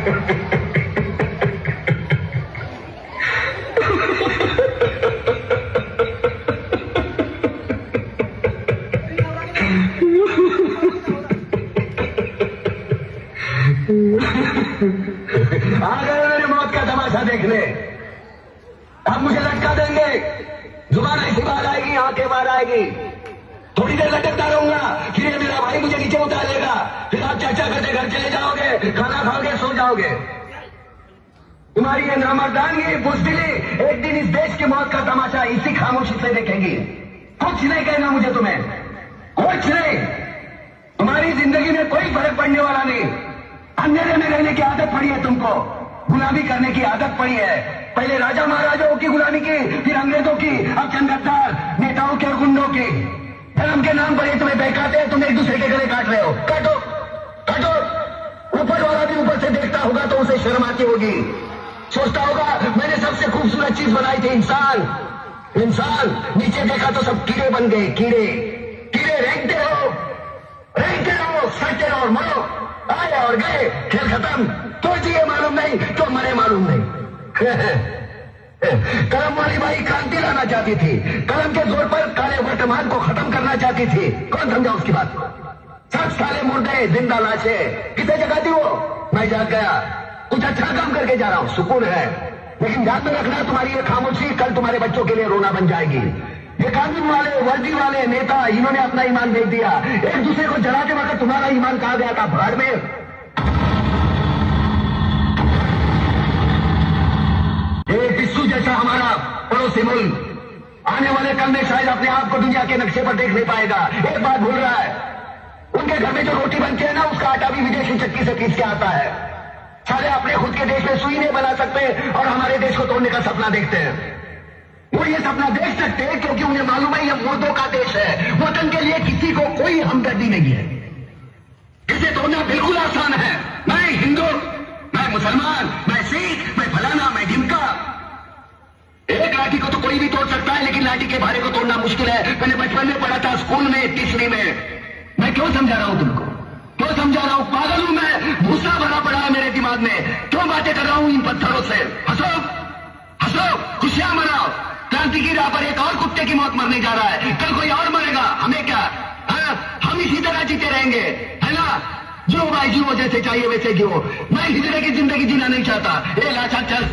गए मेरी मौत का तमाशा देखने। अब मुझे लटका देंगे, जुबान ऐसी बाहर आएगी, आंखें बाहर आएगी, थोड़ी देर लटकता रहूंगा, फिर ये मेरा भाई मुझे नीचे उतारेगा, फिर आप चर्चा करते घर चले जाओगे, खाना खाओगे, सो जाओगे। तुम्हारी ये नामर्दानगी, बुज़दिली एक दिन इस देश की मौत का तमाशा इसी खामोशी से देखेंगी। कुछ नहीं कहना मुझे तुम्हें, कुछ नहीं। तुम्हारी जिंदगी में कोई फर्क पड़ने वाला नहीं। अंधेरे में रहने की आदत पड़ी है तुमको, गुलामी करने की आदत पड़ी है। पहले राजा महाराजाओं की गुलामी की, फिर अंग्रेजों की, अब चंद गद्दार नेताओं के और गुंडों की। धर्म के नाम पर ये तुम्हें बहकाते हैं, तुम एक दूसरे के गले काट रहे हो। काटो काटो। ऊपर वाला भी ऊपर से देखता होगा तो उसे शर्म आती होगी, सोचता होगा मैंने सबसे खूबसूरत चीज बनाई थी, इंसान। इंसान नीचे देखा तो सब कीड़े बन गए, कीड़े कीड़े रेंगते रहो, सड़ते रहो और मरो। आए और गए, खेल खत्म। तो जिए मालूम नहीं, तो मरे मालूम नहीं। कलम वाली बाई क्रांति लाना चाहती थी, कलम के जोर पर काले वर्तमान को खत्म करना चाहती थी। कौन समझा उसकी बात को? सब साले मुर्दे, जिंदा लाशें। किसे जगा दी वो? मैं जाग गया, कुछ अच्छा काम करके जा रहा हूं, सुकून है। लेकिन ध्यान में रखना, तुम्हारी ये खामोशी कल तुम्हारे बच्चों के लिए रोना बन जाएगी। ये कानून वाले, वर्दी वाले नेता, इन्होंने अपना ईमान बेच दिया। एक दूसरे को जलाते वक्त तुम्हारा ईमान कहा गया था? भाड़ में। ये बिस्सू जैसा हमारा पड़ोसी मुल्क आने वाले कल में शायद अपने आप को दुनिया के नक्शे पर देख नहीं पाएगा। एक बात भूल रहा है, उनके घर में जो रोटी बनती है ना, उसका आटा भी विदेशी चक्की से पीस के आता है। साले अपने खुद के देश में सुई नहीं बना सकते और हमारे देश को तोड़ने का सपना देखते हैं। वो ये सपना देख सकते हैं क्योंकि उन्हें मालूम है ये मुर्दों का देश है। वतन के लिए किसी को कोई हमदर्दी नहीं है। इसे तोड़ना बिल्कुल आसान है। मैं हिंदू, मैं मुसलमान, मैं सिख, मैं फलाना, मैं ढिमका। एक लाठी को तो कोई भी तोड़ सकता है, लेकिन लाठी के भारे को तोड़ना मुश्किल है। मैंने बचपन में पढ़ा था, स्कूल में, तीसरी में। मैं क्यों समझा रहा हूं तुमको? क्यों समझा रहा हूं? पागल हूं मैं? भूसा भरा पड़ा है मेरे दिमाग में। क्यों बातें कर रहा हूं इन पत्थरों से? हंसो हंसो, खुशियां मनाओ। क्रांति की राह पर एक और कुत्ते की मौत मरने जा रहा है, कल कोई और मरेगा, हमें क्या? हम इसी तरह जीते रहेंगे, है ना? जियो भाई जियो, जैसे चाहिए वैसे जियो। मैं हिजड़े की जिंदगी जीना नहीं चाहता। ए लाचा चल।